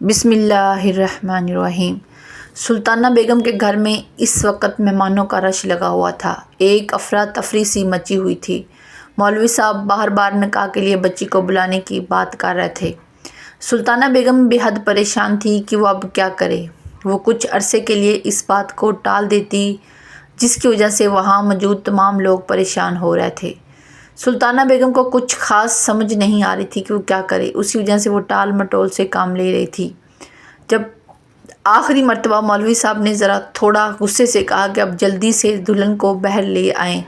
بسم اللہ الرحمن الرحیم۔ سلطانہ بیگم کے گھر میں اس وقت مہمانوں کا رش لگا ہوا تھا۔ ایک افراتفری سی مچی ہوئی تھی۔ مولوی صاحب بار بار نکاح کے لیے بچی کو بلانے کی بات کر رہے تھے۔ سلطانہ بیگم بے حد پریشان تھی کہ وہ اب کیا کرے۔ وہ کچھ عرصے کے لیے اس بات کو ٹال دیتی جس کی وجہ سے وہاں موجود تمام لوگ پریشان ہو رہے تھے۔ سلطانہ بیگم کو کچھ خاص سمجھ نہیں آ رہی تھی کہ وہ کیا کرے، اسی وجہ سے وہ ٹال مٹول سے کام لے رہی تھی۔ جب آخری مرتبہ مولوی صاحب نے ذرا تھوڑا غصے سے کہا کہ اب جلدی سے دلہن کو باہر لے آئیں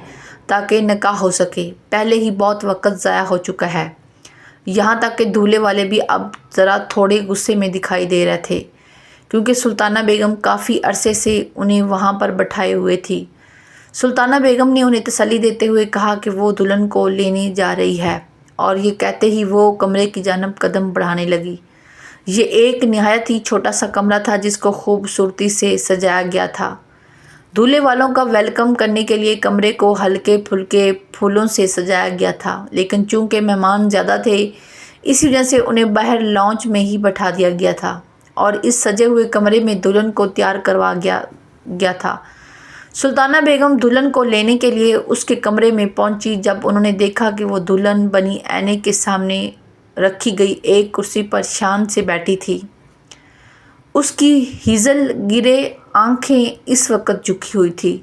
تاکہ نکاح ہو سکے، پہلے ہی بہت وقت ضائع ہو چکا ہے۔ یہاں تک کہ دولہے والے بھی اب ذرا تھوڑے غصے میں دکھائی دے رہے تھے کیونکہ سلطانہ بیگم کافی عرصے سے انہیں وہاں پر بٹھائے ہوئے تھی۔ سلطانہ بیگم نے انہیں تسلی دیتے ہوئے کہا کہ وہ دلہن کو لینے جا رہی ہے، اور یہ کہتے ہی وہ کمرے کی جانب قدم بڑھانے لگی۔ یہ ایک نہایت ہی چھوٹا سا کمرہ تھا جس کو خوبصورتی سے سجایا گیا تھا۔ دولہے والوں کا ویلکم کرنے کے لیے کمرے کو ہلکے پھلکے پھولوں سے سجایا گیا تھا، لیکن چونکہ مہمان زیادہ تھے اس وجہ سے انہیں باہر لانچ میں ہی بٹھا دیا گیا تھا اور اس سجے ہوئے کمرے میں دلہن کو تیار کروا گیا تھا۔ سلطانہ بیگم دلہن کو لینے کے لیے اس کے کمرے میں پہنچی۔ جب انہوں نے دیکھا کہ وہ دلہن بنی آئینے کے سامنے رکھی گئی ایک کرسی پر شان سے بیٹھی تھی، اس کی ہیزل گرے آنکھیں اس وقت جھکی ہوئی تھی،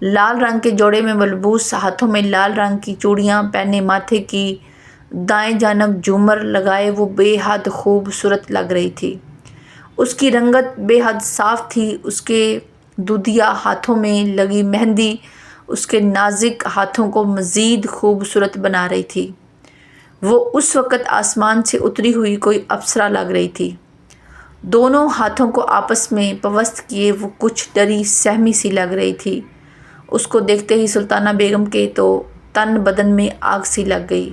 لال رنگ کے جوڑے میں ملبوس، ہاتھوں میں لال رنگ کی چوڑیاں پہنے، ماتھے کی دائیں جانب جھومر لگائے وہ بے حد خوبصورت لگ رہی تھی۔ اس کی رنگت بے حد صاف تھی، اس کے دودیا ہاتھوں میں لگی مہندی اس کے نازک ہاتھوں کو مزید خوبصورت بنا رہی تھی۔ وہ اس وقت آسمان سے اتری ہوئی کوئی اپسرا لگ رہی تھی۔ دونوں ہاتھوں کو آپس میں پیوست کیے وہ کچھ ڈری سہمی سی لگ رہی تھی۔ اس کو دیکھتے ہی سلطانہ بیگم کے تو تن بدن میں آگ سی لگ گئی۔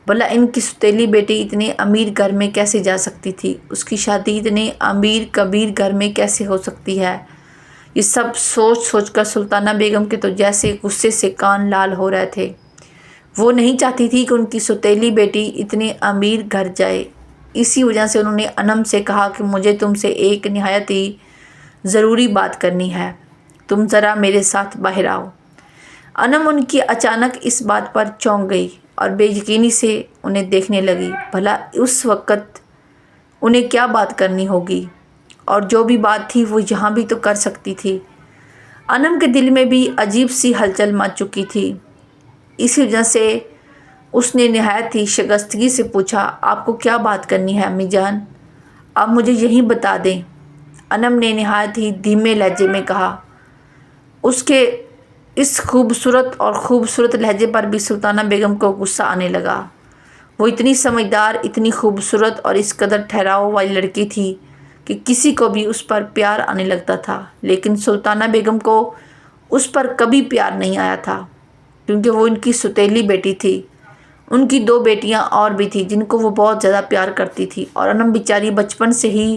بھلا ان کی سوتیلی بیٹی اتنے امیر گھر میں کیسے جا سکتی تھی؟ اس کی شادی اتنے امیر کبیر گھر میں کیسے ہو سکتی ہے؟ یہ سب سوچ سوچ کر سلطانہ بیگم کے تو جیسے غصے سے کان لال ہو رہے تھے۔ وہ نہیں چاہتی تھی کہ ان کی سوتیلی بیٹی اتنے امیر گھر جائے۔ اسی وجہ سے انہوں نے انم سے کہا کہ مجھے تم سے ایک نہایت ہی ضروری بات کرنی ہے، تم ذرا میرے ساتھ باہر آؤ۔ انم ان کی اچانک اس بات پر چونک گئی اور بے یقینی سے انہیں دیکھنے لگی۔ بھلا اس وقت انہیں کیا بات کرنی ہوگی، اور جو بھی بات تھی وہ یہاں بھی تو کر سکتی تھی۔ انم کے دل میں بھی عجیب سی ہلچل مچ چکی تھی، اسی وجہ سے اس نے نہایت ہی شائستگی سے پوچھا، آپ کو کیا بات کرنی ہے امی جان؟ آپ مجھے یہیں بتا دیں۔ انم نے نہایت ہی دھیمے لہجے میں کہا۔ اس کے اس خوبصورت لہجے پر بھی سلطانہ بیگم کو غصہ آنے لگا۔ وہ اتنی سمجھدار، اتنی خوبصورت اور اس قدر ٹھہراؤ والی لڑکی تھی کہ کسی کو بھی اس پر پیار آنے لگتا تھا، لیکن سلطانہ بیگم کو اس پر کبھی پیار نہیں آیا تھا کیونکہ وہ ان کی سوتیلی بیٹی تھی۔ ان کی دو بیٹیاں اور بھی تھیں جن کو وہ بہت زیادہ پیار کرتی تھی، اور انم بیچاری بچپن سے ہی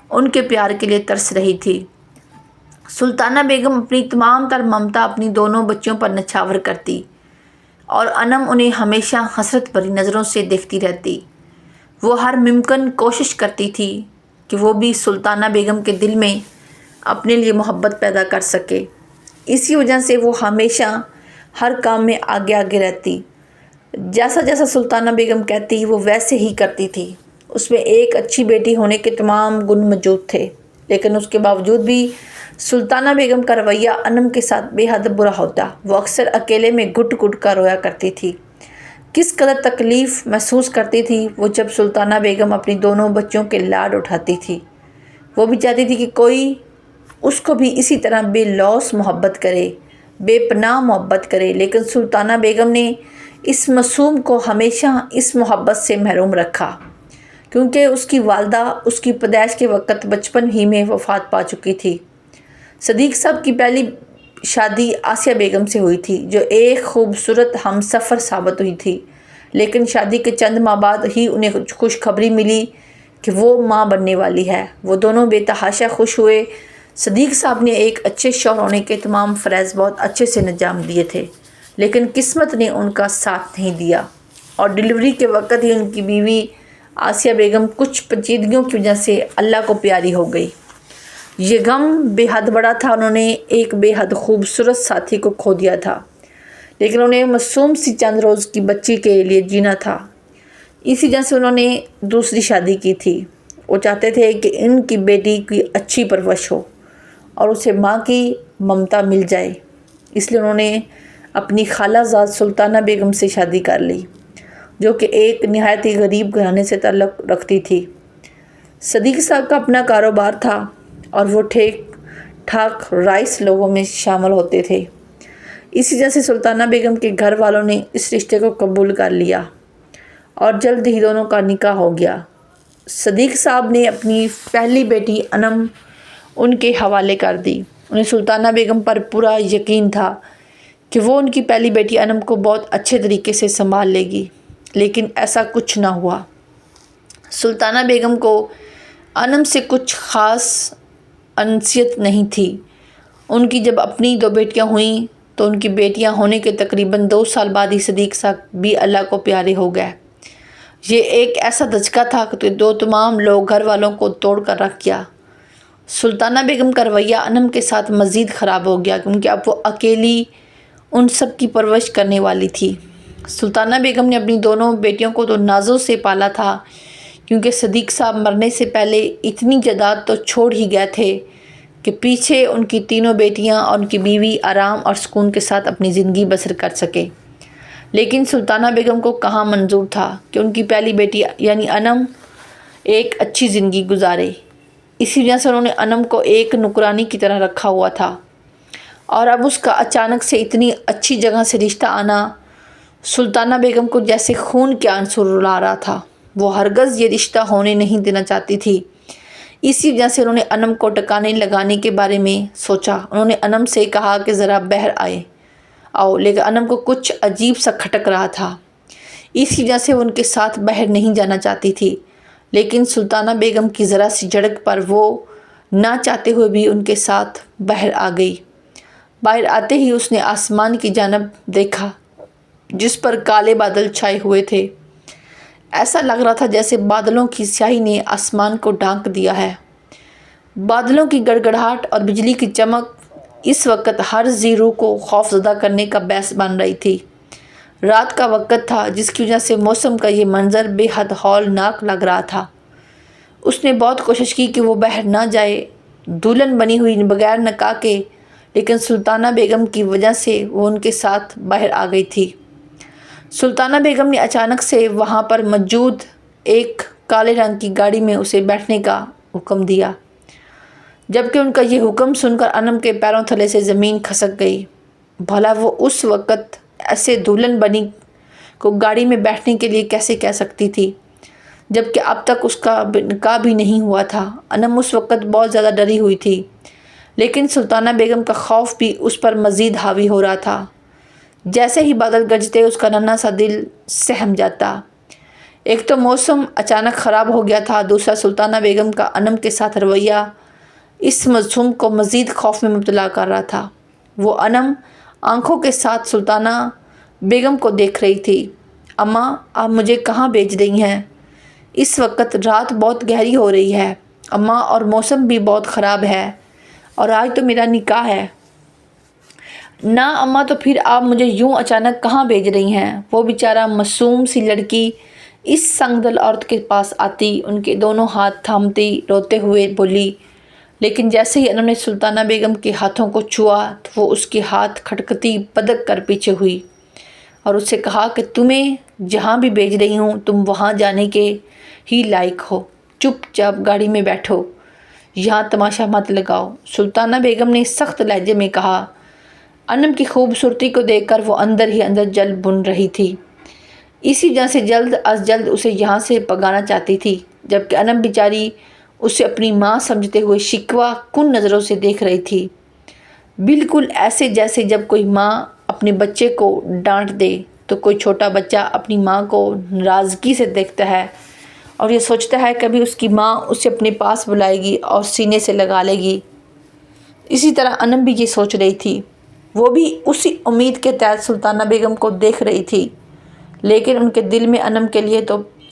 ان کے پیار کے لیے ترس رہی تھی۔ سلطانہ بیگم اپنی تمام تر ممتا اپنی دونوں بچیوں پر نچھاور کرتی اور انم انہیں ہمیشہ حسرت بھری نظروں سے دیکھتی رہتی۔ وہ ہر ممکن کوشش کرتی تھی کہ وہ بھی سلطانہ بیگم کے دل میں اپنے لیے محبت پیدا کر سکے۔ اسی وجہ سے وہ ہمیشہ ہر کام میں آگے آگے رہتی۔ جیسا جیسا سلطانہ بیگم کہتی وہ ویسے ہی کرتی تھی۔ اس میں ایک اچھی بیٹی ہونے کے تمام گن موجود تھے، لیکن اس کے باوجود بھی سلطانہ بیگم کا رویہ انم کے ساتھ بے حد برا ہوتا۔ وہ اکثر اکیلے میں گھٹ گھٹ کر رویا کرتی تھی۔ کس قدر تکلیف محسوس کرتی تھی وہ جب سلطانہ بیگم اپنی دونوں بچیوں کے لاڈ اٹھاتی تھی۔ وہ بھی چاہتی تھی کہ کوئی اس کو بھی اسی طرح بے لوث محبت کرے، بے پناہ محبت کرے، لیکن سلطانہ بیگم نے اس معصوم کو ہمیشہ اس محبت سے محروم رکھا کیونکہ اس کی والدہ اس کی پیدائش کے وقت بچپن ہی میں وفات پا چکی تھی۔ صدیق صاحب کی پہلی شادی آسیہ بیگم سے ہوئی تھی جو ایک خوبصورت ہم سفر ثابت ہوئی تھی، لیکن شادی کے چند ماہ بعد ہی انہیں خوشخبری ملی کہ وہ ماں بننے والی ہے۔ وہ دونوں بے تحاشا خوش ہوئے۔ صدیق صاحب نے ایک اچھے شوہر ہونے کے تمام فرائض بہت اچھے سے انجام دیے تھے، لیکن قسمت نے ان کا ساتھ نہیں دیا، اور ڈیلیوری کے وقت ہی ان کی بیوی آسیہ بیگم کچھ پیچیدگیوں کی وجہ سے اللہ کو پیاری ہو گئی۔ یہ غم بے حد بڑا تھا۔ انہوں نے ایک بے حد خوبصورت ساتھی کو کھو دیا تھا، لیکن انہیں معصوم سی چند روز کی بچی کے لیے جینا تھا۔ اسی وجہ سے انہوں نے دوسری شادی کی تھی۔ وہ چاہتے تھے کہ ان کی بیٹی کی اچھی پرورش ہو اور اسے ماں کی ممتا مل جائے، اس لیے انہوں نے اپنی خالہ زاد سلطانہ بیگم سے شادی کر لی، جو کہ ایک نہایت ہی غریب گھرانے سے تعلق رکھتی تھی۔ صدیق صاحب کا اپنا کاروبار تھا اور وہ ٹھیک ٹھاک رائس لوگوں میں شامل ہوتے تھے۔ اس وجہ سے سلطانہ بیگم کے گھر والوں نے اس رشتے کو قبول کر لیا اور جلد ہی دونوں کا نکاح ہو گیا۔ صدیق صاحب نے اپنی پہلی بیٹی انم ان کے حوالے کر دی۔ انہیں سلطانہ بیگم پر پورا یقین تھا کہ وہ ان کی پہلی بیٹی انم کو بہت اچھے طریقے سے سنبھال لے گی، لیکن ایسا کچھ نہ ہوا۔ سلطانہ بیگم کو انم سے کچھ خاص انسیت نہیں تھی۔ ان کی جب اپنی 2 بیٹیاں ہوئیں تو ان کی بیٹیاں ہونے کے تقریباً 2 سال بعد ہی صدیق صاحب بھی اللہ کو پیارے ہو گئے۔ یہ ایک ایسا دھچکا تھا کہ تمام لوگ گھر والوں کو توڑ کر رکھ گیا۔ سلطانہ بیگم کا رویہ انم کے ساتھ مزید خراب ہو گیا، کیونکہ اب وہ اکیلی ان سب کی پرورش کرنے والی تھی۔ سلطانہ بیگم نے اپنی دونوں بیٹیوں کو تو نازوں سے پالا تھا، کیونکہ صدیق صاحب مرنے سے پہلے اتنی جائیداد تو چھوڑ ہی گئے تھے کہ پیچھے ان کی تینوں بیٹیاں اور ان کی بیوی آرام اور سکون کے ساتھ اپنی زندگی بسر کر سکے۔ لیکن سلطانہ بیگم کو کہاں منظور تھا کہ ان کی پہلی بیٹی یعنی انم ایک اچھی زندگی گزارے۔ اسی وجہ سے انہوں نے انم کو ایک نوکرانی کی طرح رکھا ہوا تھا، اور اب اس کا اچانک سے اتنی اچھی جگہ سے رشتہ آنا سلطانہ بیگم کو جیسے خون کے آنسو رلا رہا تھا۔ وہ ہرگز یہ رشتہ ہونے نہیں دینا چاہتی تھی۔ اسی وجہ سے انہوں نے انم کو ٹکانے لگانے کے بارے میں سوچا۔ انہوں نے انم سے کہا کہ ذرا باہر آؤ، لیکن انم کو کچھ عجیب سا کھٹک رہا تھا۔ اسی وجہ سے وہ ان کے ساتھ باہر نہیں جانا چاہتی تھی، لیکن سلطانہ بیگم کی ذرا سی جھڑک پر وہ نہ چاہتے ہوئے بھی ان کے ساتھ باہر آ گئی۔ باہر آتے ہی اس نے آسمان کی جانب دیکھا، جس پر کالے بادل چھائے ہوئے تھے۔ ایسا لگ رہا تھا جیسے بادلوں کی سیاہی نے آسمان کو ڈھانک دیا ہے۔ بادلوں کی گڑگڑاہٹ اور بجلی کی چمک اس وقت ہر ذی روح کو خوف زدہ کرنے کا باعث بن رہی تھی۔ رات کا وقت تھا، جس کی وجہ سے موسم کا یہ منظر بے حد ہولناک لگ رہا تھا۔ اس نے بہت کوشش کی کہ وہ باہر نہ جائے، دلہن بنی ہوئی بغیر نکاح کے، لیکن سلطانہ بیگم کی وجہ سے وہ ان کے ساتھ باہر آ گئی تھی۔ سلطانہ بیگم نے اچانک سے وہاں پر موجود ایک کالے رنگ کی گاڑی میں اسے بیٹھنے کا حکم دیا، جبکہ ان کا یہ حکم سن کر انم کے پیروں تلے سے زمین کھسک گئی۔ بھلا وہ اس وقت ایسے دلہن بنی کو گاڑی میں بیٹھنے کے لیے کیسے کہہ سکتی تھی، جبکہ اب تک اس کا نکاح بھی نہیں ہوا تھا۔ انم اس وقت بہت زیادہ ڈری ہوئی تھی، لیکن سلطانہ بیگم کا خوف بھی اس پر مزید حاوی ہو رہا تھا۔ جیسے ہی بادل گرجتے اس کا ننھا سا دل سہم جاتا۔ ایک تو موسم اچانک خراب ہو گیا تھا، دوسرا سلطانہ بیگم کا انم کے ساتھ رویہ اس معصوم کو مزید خوف میں مبتلا کر رہا تھا۔ وہ انم آنکھوں کے ساتھ سلطانہ بیگم کو دیکھ رہی تھی۔ اماں، آپ مجھے کہاں بھیج رہی ہیں؟ اس وقت رات بہت گہری ہو رہی ہے اماں، اور موسم بھی بہت خراب ہے، اور آج تو میرا نکاح ہے۔ نہ اماں، تو پھر آپ مجھے یوں اچانک کہاں بھیج رہی ہیں؟ وہ بیچارہ معصوم سی لڑکی اس سنگ دل عورت کے پاس آتی، ان کے دونوں ہاتھ تھامتی روتے ہوئے بولی، لیکن جیسے ہی انم نے سلطانہ بیگم کے ہاتھوں کو چھوا تو وہ اس کے ہاتھ کھٹکتی پدک کر پیچھے ہوئی اور اس سے کہا کہ تمہیں جہاں بھی بھیج رہی ہوں تم وہاں جانے کے ہی لائق ہو، چپ چاپ گاڑی میں بیٹھو، یہاں تماشا مت لگاؤ۔ سلطانہ بیگم نے سخت لہجے میں کہا۔ انم کی خوبصورتی کو دیکھ کر وہ اندر ہی اندر جل بن رہی تھی، اسی وجہ سے جلد از جلد اسے یہاں سے بھگانا چاہتی تھی، جبکہ انم بیچاری اسے اپنی ماں سمجھتے ہوئے شکوہ کن نظروں سے دیکھ رہی تھی، بالکل ایسے جیسے جب کوئی ماں اپنے بچے کو ڈانٹ دے تو کوئی چھوٹا بچہ اپنی ماں کو ناراضگی سے دیکھتا ہے اور یہ سوچتا ہے کبھی اس کی ماں اسے اپنے پاس بلائے گی اور سینے سے لگا لے گی۔ اسی طرح انم بھی یہ سوچ رہی تھی۔ وہ بھی اسی امید کے تحت سلطانہ بیگم کو دیکھ رہی تھی، لیکن ان کے دل میں انم کے لیے تو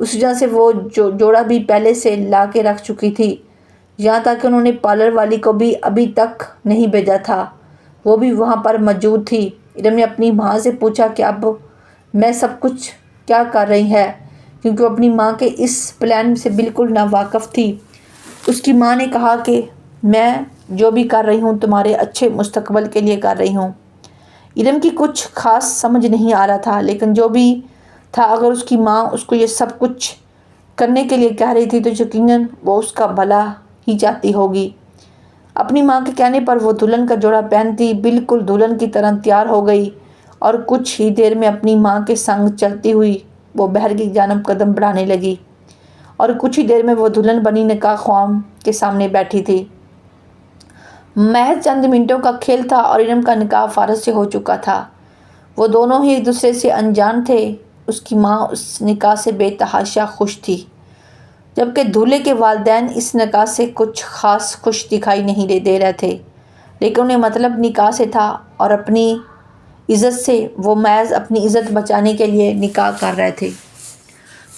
اس وجہ سے وہ جوڑا بھی پہلے سے لا کے رکھ چکی تھی، یہاں تک کہ انہوں نے پارلر والی کو بھی ابھی تک نہیں بھیجا تھا، وہ بھی وہاں پر موجود تھی۔ ارم نے اپنی ماں سے پوچھا کہ اب میں سب کچھ کیا کر رہی ہے، کیونکہ وہ اپنی ماں کے اس پلان سے بالکل ناواقف تھی۔ اس کی ماں نے کہا کہ میں جو بھی کر رہی ہوں تمہارے اچھے مستقبل کے لیے کر رہی ہوں۔ ارم کی کچھ خاص سمجھ نہیں آ رہا تھا، لیکن جو بھی تھا اگر اس کی ماں اس کو یہ سب کچھ کرنے کے لیے کہہ رہی تھی تو یقیناً وہ اس کا بھلا ہی چاہتی ہوگی۔ اپنی ماں کے کہنے پر وہ دلہن کا جوڑا پہنتی بالکل دلہن کی طرح تیار ہو گئی اور کچھ ہی دیر میں اپنی ماں کے سنگ چلتی ہوئی وہ بہر کی جانب قدم بڑھانے لگی اور کچھ ہی دیر میں وہ دلہن بنی نکاح خوام کے سامنے بیٹھی تھی۔ محض چند منٹوں کا کھیل تھا اور ارم کا نکاح فارغ سے ہو چکا تھا۔ وہ دونوں ہی ایک دوسرے سے انجان تھے۔ اس کی ماں اس نکاح سے بے تحاشا خوش تھی، جبکہ دولہے کے والدین اس نکاح سے کچھ خاص خوش دکھائی نہیں دے رہے تھے، لیکن انہیں مطلب نکاح سے تھا اور اپنی عزت سے وہ محض اپنی عزت بچانے کے لیے نکاح کر رہے تھے۔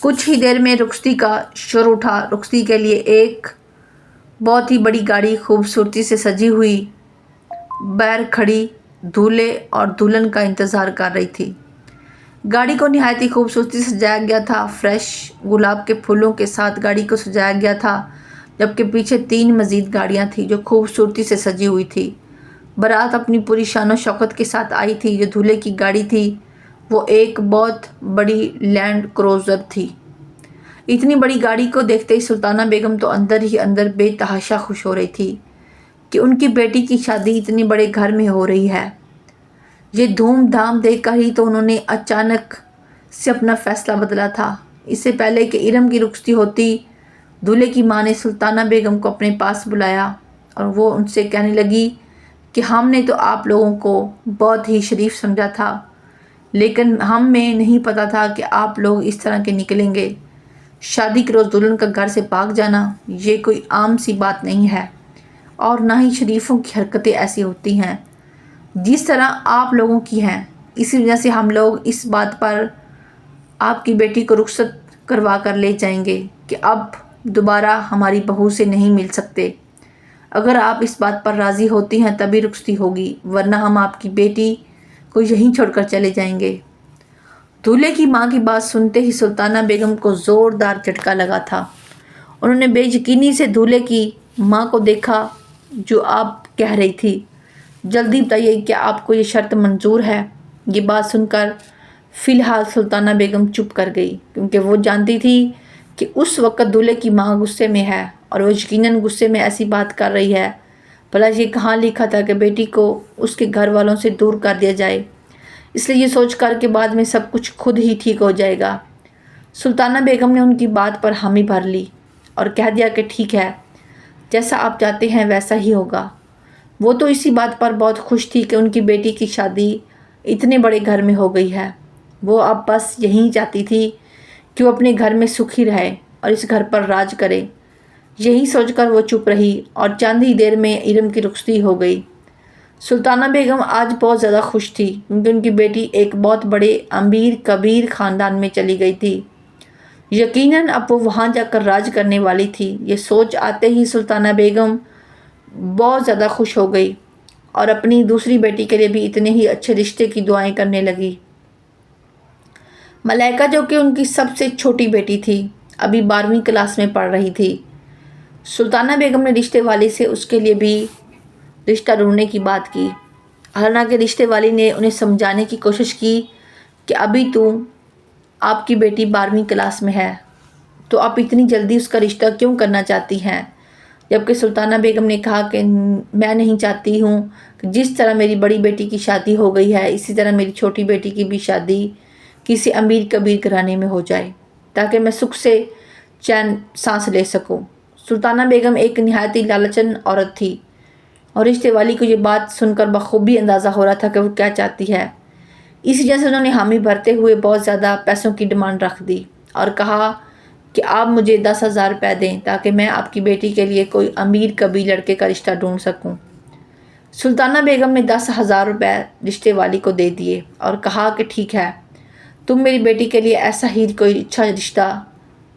کچھ ہی دیر میں رخصتی کا شور اٹھا۔ رخصتی کے لیے ایک بہت ہی بڑی گاڑی خوبصورتی سے سجی ہوئی باہر کھڑی دولہے اور دلہن کا انتظار کر رہی تھی۔ گاڑی کو نہایت ہی خوبصورتی سے سجایا گیا تھا۔ فریش گلاب کے پھولوں کے ساتھ گاڑی کو سجایا گیا تھا، جبکہ پیچھے 3 مزید گاڑیاں تھیں جو خوبصورتی سے سجی ہوئی تھی۔ بارات اپنی پوری شان و شوکت کے ساتھ آئی تھی۔ جو دولہے کی گاڑی تھی وہ ایک بہت بڑی لینڈ کروزر تھی۔ اتنی بڑی گاڑی کو دیکھتے ہی سلطانہ بیگم تو اندر ہی اندر بے تحاشا خوش ہو رہی تھی کہ ان کی بیٹی کی شادی اتنے بڑے گھر میں ہو رہی ہے۔ یہ دھوم دھام دیکھ کر ہی تو انہوں نے اچانک سے اپنا فیصلہ بدلا تھا۔ اس سے پہلے کہ ارم کی رخصتی ہوتی، دولہے کی ماں نے سلطانہ بیگم کو اپنے پاس بلایا اور وہ ان سے کہنے لگی کہ ہم نے تو آپ لوگوں کو بہت ہی شریف سمجھا تھا، لیکن ہمیں نہیں پتا تھا کہ آپ لوگ اس طرح کے نکلیں گے۔ شادی کے روز دلہن کا گھر سے بھاگ جانا یہ کوئی عام سی بات نہیں ہے، اور نہ ہی شریفوں کی حرکتیں ایسی ہوتی ہیں جس طرح آپ لوگوں کی ہیں۔ اسی وجہ سے ہم لوگ اس بات پر آپ کی بیٹی کو رخصت کروا کر لے جائیں گے کہ اب دوبارہ ہماری بہو سے نہیں مل سکتے۔ اگر آپ اس بات پر راضی ہوتی ہیں تبھی رخصتی ہوگی، ورنہ ہم آپ کی بیٹی کو یہیں چھوڑ کر چلے جائیں گے۔ دولہے کی ماں کی بات سنتے ہی سلطانہ بیگم کو زوردار جھٹکا لگا تھا۔ انہوں نے بے یقینی سے دولہے کی ماں کو دیکھا جو آپ کہہ رہی تھی، جلدی بتائیے کیا آپ کو یہ شرط منظور ہے؟ یہ بات سن کر فی الحال سلطانہ بیگم چپ کر گئی، کیونکہ وہ جانتی تھی کہ اس وقت دولہے کی ماں غصے میں ہے اور وہ یقیناً غصے میں ایسی بات کر رہی ہے، بھلا یہ کہاں لکھا تھا کہ بیٹی کو اس کے گھر والوں سے دور کر دیا جائے، اس لیے یہ سوچ کر کہ بعد میں سب کچھ خود ہی ٹھیک ہو جائے گا۔ سلطانہ بیگم نے ان کی بات پر حامی بھر لی اور کہہ دیا کہ ٹھیک ہے، جیسا آپ چاہتے ہیں ویسا ہی ہوگا۔ وہ تو اسی بات پر بہت خوش تھی کہ ان کی بیٹی کی شادی اتنے بڑے گھر میں ہو گئی ہے۔ وہ اب بس یہی چاہتی تھی کہ وہ اپنے گھر میں سکھی رہے اور اس گھر پر راج کرے۔ یہی سوچ کر وہ چپ رہی اور چند ہی دیر میں ارم کی رخصتی ہو گئی۔ سلطانہ بیگم آج بہت زیادہ خوش تھی، کیونکہ ان کی بیٹی ایک بہت بڑے امیر کبیر خاندان میں چلی گئی تھی۔ یقیناً اب وہ وہاں جا کر راج کرنے والی تھی۔ یہ سوچ آتے ہی سلطانہ بیگم بہت زیادہ خوش ہو گئی اور اپنی دوسری بیٹی کے لیے بھی اتنے ہی اچھے رشتے کی دعائیں کرنے لگی۔ ملائکہ جو کہ ان کی سب سے چھوٹی بیٹی تھی، ابھی 12ویں کلاس میں پڑھ رہی تھی۔ سلطانہ بیگم نے رشتے والی سے اس کے لیے بھی رشتہ ڈھونڈنے کی بات کی، حالانکہ رشتے والی نے انہیں سمجھانے کی کوشش کی کہ ابھی تو آپ کی بیٹی 12ویں کلاس میں ہے، تو آپ اتنی جلدی اس کا رشتہ کیوں کرنا چاہتی ہیں؟ جبکہ سلطانہ بیگم نے کہا کہ میں نہیں چاہتی ہوں کہ جس طرح میری بڑی بیٹی کی شادی ہو گئی ہے اسی طرح میری چھوٹی بیٹی کی بھی شادی کسی امیر کبیر گھرانے میں ہو جائے، تاکہ میں سکھ سے چین سانس لے سکوں۔ سلطانہ بیگم ایک نہایت ہی لالچن عورت تھی اور رشتے والی کو یہ بات سن کر بخوبی اندازہ ہو رہا تھا کہ وہ کیا چاہتی ہے۔ اس وجہ سے انہوں نے حامی بھرتے ہوئے بہت زیادہ پیسوں کی ڈیمانڈ رکھ دی اور کہا کہ آپ مجھے 10,000 روپے دیں تاکہ میں آپ کی بیٹی کے لیے کوئی امیر کبیر لڑکے کا رشتہ ڈھونڈ سکوں۔ سلطانہ بیگم نے 10,000 روپے رشتے والی کو دے دیے اور کہا کہ ٹھیک ہے، تم میری بیٹی کے لیے ایسا ہی کوئی اچھا رشتہ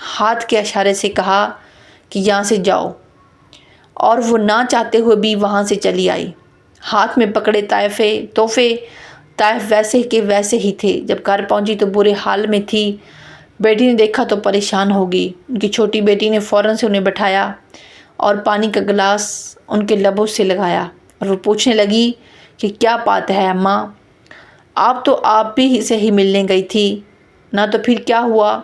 ہاتھ کے اشارے سے کہا کہ یہاں سے جاؤ، اور وہ نہ چاہتے ہوئے بھی وہاں سے چلی آئی۔ ہاتھ میں پکڑے تحفے طائف ویسے کے ویسے ہی تھے۔ جب گھر پہنچی تو برے حال میں تھی۔ بیٹی نے دیکھا تو پریشان ہو گئی۔ ان کی چھوٹی بیٹی نے فوراً سے انہیں بٹھایا اور پانی کا گلاس ان کے لبوں سے لگایا، اور وہ پوچھنے لگی کہ کیا بات ہے اماں، آپ بھی سے ہی ملنے گئی تھی نہ، تو پھر کیا ہوا؟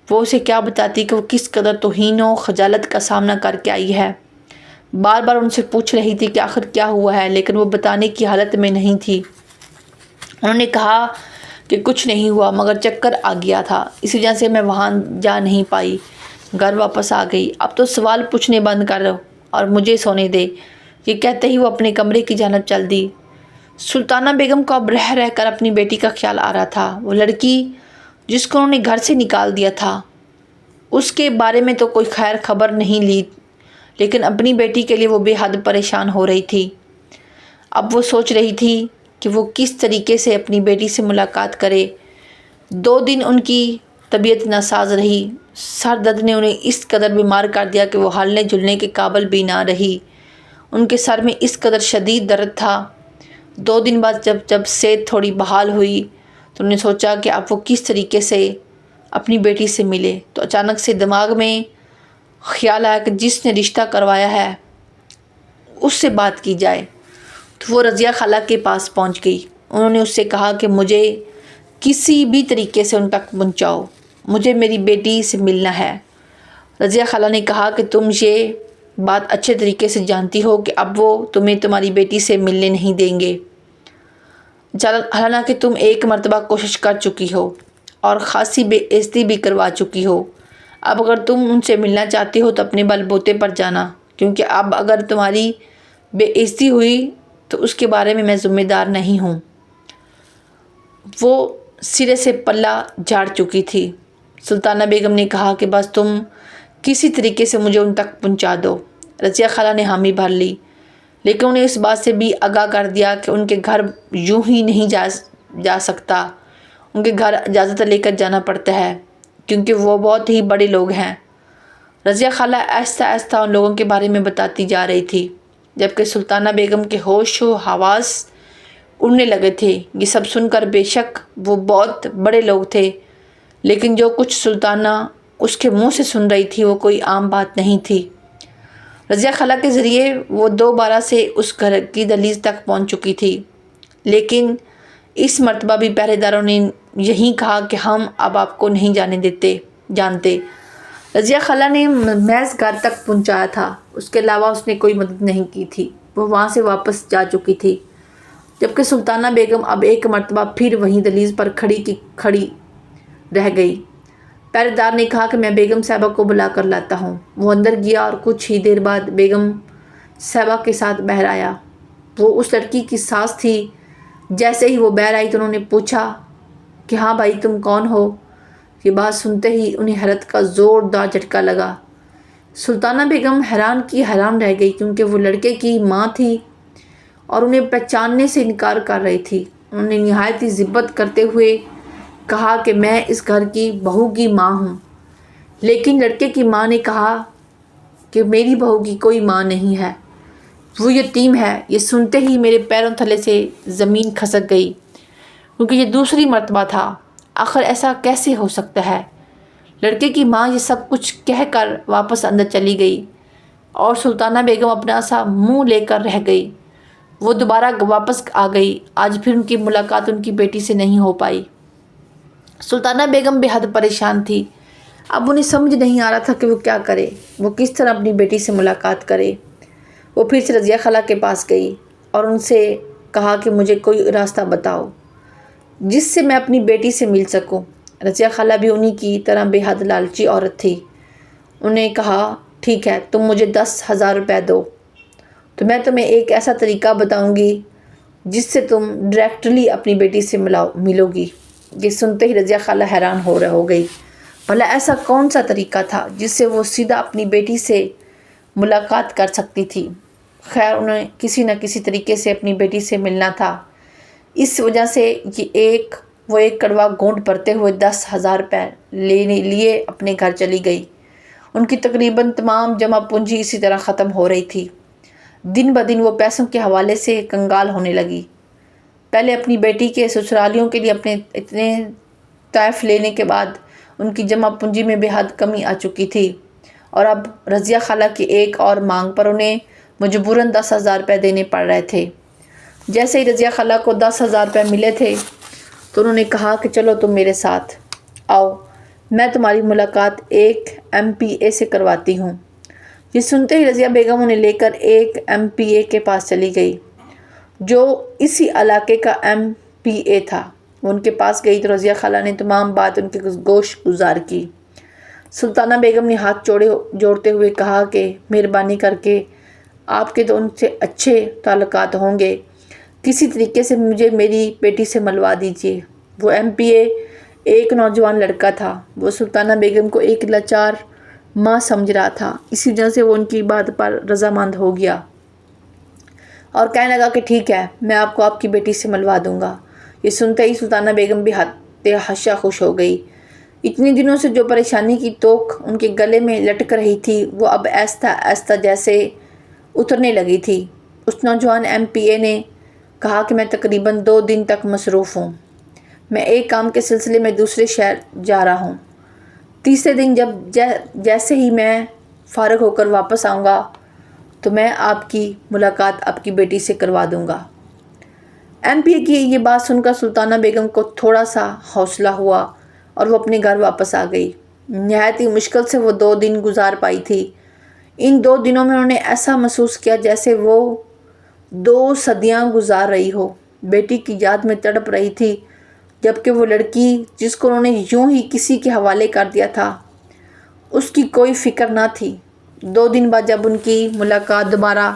وہ اسے کیا بتاتی کہ وہ کس قدر توہین و خجالت کا سامنا کر کے آئی ہے۔ بار بار ان سے پوچھ رہی تھی کہ آخر کیا ہوا ہے، لیکن وہ بتانے کی حالت میں نہیں تھی۔ انہوں نے کہا کہ کچھ نہیں ہوا، مگر چکر آ گیا تھا، اس وجہ سے میں وہاں جا نہیں پائی، گھر واپس آ گئی۔ اب تو سوال پوچھنے بند کر اور مجھے سونے دے۔ یہ کہتے ہی وہ اپنے کمرے کی جانب چل دی۔ سلطانہ بیگم کو اب رہ رہ کر اپنی بیٹی کا خیال آ رہا تھا۔ وہ لڑکی جس کو انہوں نے گھر سے نکال دیا تھا، اس کے بارے میں تو کوئی خیر خبر نہیں لی، لیکن اپنی بیٹی کے لیے وہ بے حد پریشان ہو رہی تھی۔ اب وہ سوچ رہی تھی کہ وہ کس طریقے سے اپنی بیٹی سے ملاقات کرے۔ 2 دن ان کی طبیعت ناساز رہی۔ سر درد نے انہیں اس قدر بیمار کر دیا کہ وہ ہلنے جلنے کے قابل بھی نہ رہی۔ ان کے سر میں اس قدر شدید درد تھا۔ 2 دن بعد جب صحت تھوڑی بحال ہوئی تو انہوں نے سوچا کہ اب وہ کس طریقے سے اپنی بیٹی سے ملے، تو اچانک سے دماغ میں خیال آیا کہ جس نے رشتہ کروایا ہے اس سے بات کی جائے۔ تو وہ رضیہ خالہ کے پاس پہنچ گئی۔ انہوں نے اس سے کہا کہ مجھے کسی بھی طریقے سے ان تک پہنچاؤ، مجھے میری بیٹی سے ملنا ہے۔ رضیہ خالہ نے کہا کہ تم یہ بات اچھے طریقے سے جانتی ہو کہ اب وہ تمہیں تمہاری بیٹی سے ملنے نہیں دیں گے، حالانکہ تم 1 مرتبہ کوشش کر چکی ہو اور خاصی بے عزتی بھی کروا چکی ہو۔ اب اگر تم ان سے ملنا چاہتی ہو تو اپنے بل بوتے پر جانا، کیونکہ اب اگر تمہاری بے عزتی ہوئی تو اس کے بارے میں میں ذمہ دار نہیں ہوں۔ وہ سرے سے پلہ جھاڑ چکی تھی۔ سلطانہ بیگم نے کہا کہ بس تم کسی طریقے سے مجھے ان تک پہنچا دو۔ رضیہ خالہ نے حامی بھر لی، لیکن انہیں اس بات سے بھی آگاہ کر دیا کہ ان کے گھر یوں ہی نہیں جا سکتا، ان کے گھر اجازت لے کر جانا پڑتا ہے، کیونکہ وہ بہت ہی بڑے لوگ ہیں۔ رضیہ خالہ آہستہ آہستہ ان لوگوں کے بارے میں بتاتی جا رہی تھی، جبکہ سلطانہ بیگم کے ہوش و حواس اڑنے لگے تھے۔ یہ سب سن کر بے شک وہ بہت بڑے لوگ تھے، لیکن جو کچھ سلطانہ اس کے منہ سے سن رہی تھی وہ کوئی عام بات نہیں تھی۔ رضیہ خالہ کے ذریعے وہ دوبارہ سے اس گھر کی دہلیز تک پہنچ چکی تھی، لیکن اس مرتبہ بھی پہرے داروں نے یہی کہا کہ ہم اب آپ کو نہیں جانتے۔ رضیہ خالہ نے محض گھر تک پہنچایا تھا، اس کے علاوہ اس نے کوئی مدد نہیں کی تھی۔ وہ وہاں سے واپس جا چکی تھی، جبکہ سلطانہ بیگم اب 1 مرتبہ پھر وہیں دہلیز پر کھڑی رہ گئی۔ پہرے دار نے کہا کہ میں بیگم صاحبہ کو بلا کر لاتا ہوں۔ وہ اندر گیا اور کچھ ہی دیر بعد بیگم صاحبہ کے ساتھ باہر آیا۔ وہ اس لڑکی کی ساس تھی۔ جیسے ہی وہ باہر آئی تو انہوں نے پوچھا کہ ہاں بھائی تم کون ہو؟ یہ بات سنتے ہی انہیں حیرت کا زوردار جھٹکا لگا۔ سلطانہ بیگم حیران رہ گئی، کیونکہ وہ لڑکے کی ماں تھی اور انہیں پہچاننے سے انکار کر رہی تھی۔ انہوں نے نہایت ہی ضبط کرتے ہوئے کہا کہ میں اس گھر کی بہو کی ماں ہوں، لیکن لڑکے کی ماں نے کہا کہ میری بہو کی کوئی ماں نہیں ہے، وہ یتیم ہے۔ یہ سنتے ہی میرے پیروں تلے سے زمین کھسک گئی، کیونکہ یہ دوسری مرتبہ تھا۔ آخر ایسا کیسے ہو سکتا ہے؟ لڑکے کی ماں یہ سب کچھ کہہ کر واپس اندر چلی گئی اور سلطانہ بیگم اپنا سا منہ لے کر رہ گئی۔ وہ دوبارہ واپس آ گئی۔ آج پھر ان کی ملاقات ان کی بیٹی سے نہیں ہو پائی۔ سلطانہ بیگم بے حد پریشان تھی۔ اب انہیں سمجھ نہیں آ رہا تھا کہ وہ کیا کرے، وہ کس طرح اپنی بیٹی سے ملاقات کرے۔ وہ پھر سے رضیہ خالہ کے پاس گئی اور ان سے کہا کہ مجھے کوئی راستہ بتاؤ جس سے میں اپنی بیٹی سے مل سکوں۔ رضیہ خالہ بھی انہی کی طرح بے حد لالچی عورت تھی۔ انہوں نے کہا ٹھیک ہے، تم مجھے 10,000 روپے دو تو میں تمہیں ایک ایسا طریقہ بتاؤں گی جس سے تم ڈائریکٹلی اپنی بیٹی سے ملو گی۔ یہ سنتے ہی رضیہ خالہ حیران ہو گئی۔ بھلا ایسا کون سا طریقہ تھا جس سے وہ سیدھا اپنی بیٹی سے ملاقات کر سکتی تھی؟ خیر انہیں کسی نہ کسی طریقے سے اپنی بیٹی سے ملنا تھا۔ اس وجہ سے یہ ایک وہ ایک کڑوا گھونٹ بھرتے ہوئے 10,000 روپے لینے لیے اپنے گھر چلی گئی۔ ان کی تقریباً تمام جمع پونجی اسی طرح ختم ہو رہی تھی۔ دن بدن وہ پیسوں کے حوالے سے کنگال ہونے لگی۔ پہلے اپنی بیٹی کے سسرالیوں کے لیے اپنے اتنے تحائف لینے کے بعد ان کی جمع پونجی میں بے حد کمی آ چکی تھی، اور اب رضیہ خالہ کی ایک اور مانگ پر انہیں مجبوراً 10,000 روپے دینے پڑ رہے تھے۔ جیسے ہی رضیہ خالہ کو 10,000 روپے ملے تھے تو انہوں نے کہا کہ چلو تم میرے ساتھ آؤ، میں تمہاری ملاقات ایک MPA سے کرواتی ہوں۔ یہ سنتے ہی رضیہ بیگم انہیں لے کر ایک MPA کے پاس چلی گئی جو اسی علاقے کا MPA تھا۔ وہ ان کے پاس گئی تو رضیہ خالہ نے تمام بات ان کے گوش گزار کی۔ سلطانہ بیگم نے ہاتھ جوڑتے ہوئے کہا کہ مہربانی کر کے آپ کے تو ان سے اچھے تعلقات ہوں گے، کسی طریقے سے مجھے میری بیٹی سے ملوا دیجیے۔ وہ MPA ایک نوجوان لڑکا تھا۔ وہ سلطانہ بیگم کو ایک لاچار ماں سمجھ رہا تھا، اسی وجہ سے وہ ان کی بات پر رضامند ہو گیا اور کہنے لگا کہ ٹھیک ہے، میں آپ کو آپ کی بیٹی سے ملوا دوں گا۔ یہ سنتے ہی سلطانہ بیگم بھی حد حاشا خوش ہو گئی۔ اتنے دنوں سے جو پریشانی کی توک ان کے گلے میں لٹک رہی تھی وہ اب آہستہ آہستہ جیسے اترنے لگی تھی۔ اس نوجوان MPA نے کہا کہ میں تقریباً 2 دن تک مصروف ہوں، میں ایک کام کے سلسلے میں دوسرے شہر جا رہا ہوں۔ تیسرے دن جیسے ہی میں فارغ ہو کر واپس آؤں گا تو میں آپ کی ملاقات آپ کی بیٹی سے کروا دوں گا۔ MPA کی یہ بات سن کر سلطانہ بیگم کو تھوڑا سا حوصلہ ہوا اور وہ اپنے گھر واپس آ گئی۔ نہایت ہی مشکل سے وہ 2 دن گزار پائی تھی۔ ان 2 دنوں میں انہوں نے ایسا محسوس کیا جیسے وہ 2 صدیاں گزار رہی ہو۔ بیٹی کی یاد میں تڑپ رہی تھی، جبکہ وہ لڑکی جس کو انہوں نے یوں ہی کسی کے حوالے کر دیا تھا اس کی کوئی فکر نہ تھی۔ 2 دن بعد جب ان کی ملاقات دوبارہ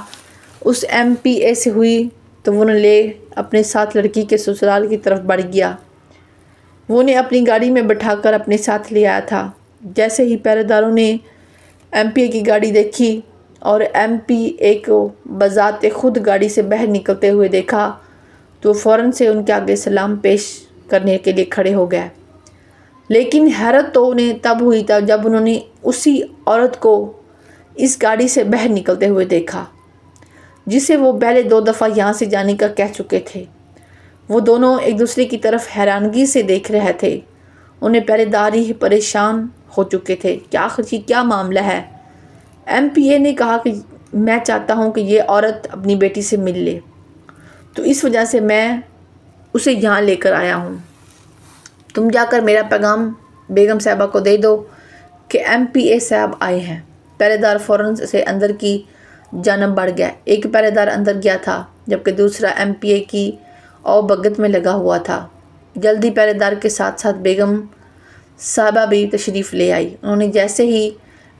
اس MPA سے ہوئی تو وہ انہیں لے اپنے ساتھ لڑکی کے سسرال کی طرف بڑھ گیا۔ وہ انہیں اپنی گاڑی میں بٹھا کر اپنے ساتھ لے آیا تھا۔ جیسے ہی پہرے داروں نے MPA کی گاڑی دیکھی اور MPA کو بذات خود گاڑی سے باہر نکلتے ہوئے دیکھا تو وہ فوراً سے ان کے آگے سلام پیش کرنے کے لیے کھڑے ہو گئے۔ لیکن حیرت تو انہیں تب ہوئی تھا جب انہوں نے اسی عورت کو اس گاڑی سے باہر نکلتے ہوئے دیکھا جسے وہ پہلے 2 دفعہ یہاں سے جانے کا کہہ چکے تھے۔ وہ دونوں ایک دوسرے کی طرف حیرانگی سے دیکھ رہے تھے۔ انہیں پہرے دار ہی پریشان ہو چکے تھے کہ آخر یہ کیا معاملہ ہے۔ MPA نے کہا کہ میں چاہتا ہوں کہ یہ عورت اپنی بیٹی سے مل لے، تو اس وجہ سے میں اسے یہاں لے کر آیا ہوں۔ تم جا کر میرا پیغام بیگم صاحبہ کو دے دو کہ MPA صاحب آئے ہیں۔ پہرے دار فوراً سے اندر کی جانب بڑھ گیا۔ ایک پہرے دار اندر گیا تھا جبکہ دوسرا MPA کی او بگت میں لگا ہوا تھا۔ جلدی پہرے دار کے ساتھ ساتھ بیگم صاحبہ بھی تشریف لے آئی۔ انہوں نے جیسے ہی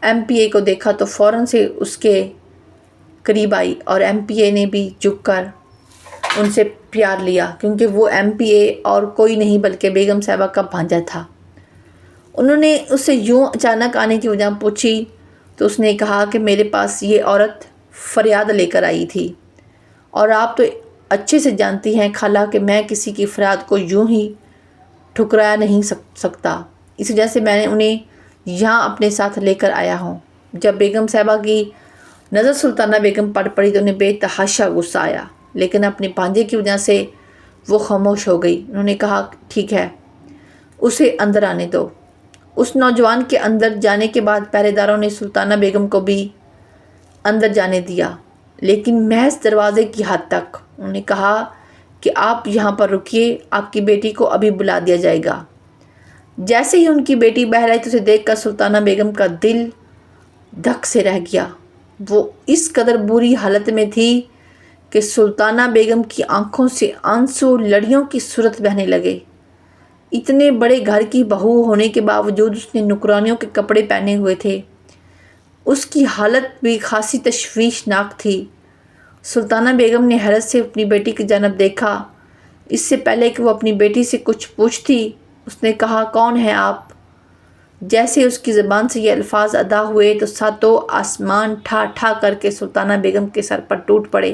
MPA کو دیکھا تو فوراً سے اس کے قریب آئی اور MPA نے بھی جھک کر ان سے پیار لیا، کیونکہ وہ MPA اور کوئی نہیں بلکہ بیگم صاحبہ کا بھانجا تھا۔ انہوں نے اس سے یوں اچانک آنے کی وجہ پوچھی تو اس نے کہا کہ میرے پاس یہ عورت فریاد لے کر آئی تھی، اور آپ تو اچھے سے جانتی ہیں خالہ کہ میں کسی کی فریاد کو یوں ہی ٹھکرایا نہیں سکتا، اس وجہ سے میں نے انہیں یہاں اپنے ساتھ لے کر آیا ہوں۔ جب بیگم صاحبہ کی نظر سلطانہ بیگم پر پڑی تو انہیں بے تحاشا غصہ آیا، لیکن اپنے بھانجے کی وجہ سے وہ خاموش ہو گئی۔ انہوں نے کہا ٹھیک ہے، اسے اندر آنے دو۔ اس نوجوان کے اندر جانے کے بعد پہرے داروں نے سلطانہ بیگم کو بھی اندر جانے دیا، لیکن محض دروازے کی حد تک۔ انہوں نے کہا کہ آپ یہاں پر رکیے، آپ کی بیٹی کو ابھی بلا دیا جائے گا۔ جیسے ہی ان کی بیٹی باہر آئی تو اسے دیکھ کر سلطانہ بیگم کا دل دھک سے رہ گیا۔ وہ اس قدر بری حالت میں تھی کہ سلطانہ بیگم کی آنکھوں سے آنسو لڑیوں کی صورت بہنے لگے۔ اتنے بڑے گھر کی بہو ہونے کے باوجود اس نے نوکرانیوں کے کپڑے پہنے ہوئے تھے۔ اس کی حالت بھی خاصی تشویشناک تھی۔ سلطانہ بیگم نے حیرت سے اپنی بیٹی کی جانب دیکھا۔ اس سے پہلے کہ وہ اپنی بیٹی سے کچھ پوچھتی اس نے کہا کون ہیں آپ؟ جیسے اس کی زبان سے یہ الفاظ ادا ہوئے تو ساتوں آسمان ٹھا ٹھا کر کے سلطانہ بیگم کے سر پر ٹوٹ پڑے۔